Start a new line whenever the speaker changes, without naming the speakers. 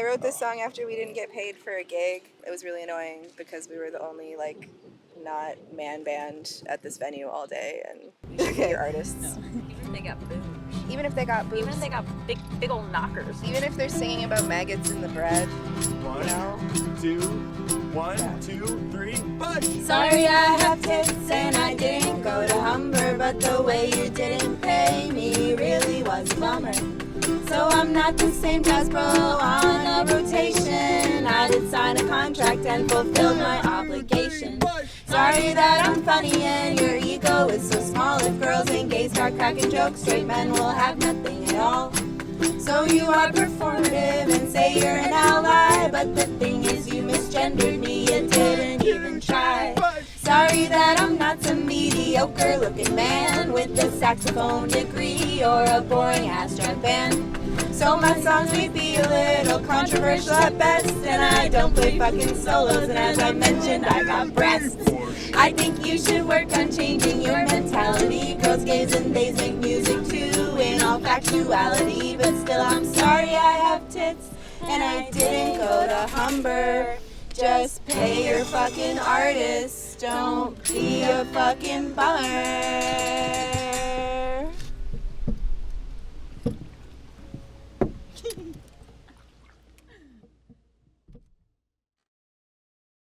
I wrote this song after we didn't get paid for a gig. It was really annoying because we were the only, like, not man band at this venue all day, and your artists.
No. Even if they got boobs.
Even if they got boobs.
Even if they got big old knockers.
Even if they're singing about maggots in the bread.
One,
you know?
two, one, two, three, push!
Sorry I have tits and I didn't go to Humber, but the way you didn't pay me really was a bummer. So I'm not the same jazz pro on a rotation. I did sign a contract and fulfilled my obligation. Sorry that I'm funny and your ego is so small. If girls and gays start cracking jokes, straight men will have nothing at all. So you are performative and say you're an ally, but the thing is you misgendered me, you didn't even try. Sorry that I'm not some mediocre looking man with a saxophone degree or a boring ass drum band. So my songs may be a little controversial at best, and I don't play fucking solos, and as I mentioned, I got breasts. I think you should work on changing your mentality. Girls, gays, and theys make music too, in all factuality. But still, I'm sorry I have tits, and I didn't go to Humber. Just pay your fucking artists, don't be a fucking bummer.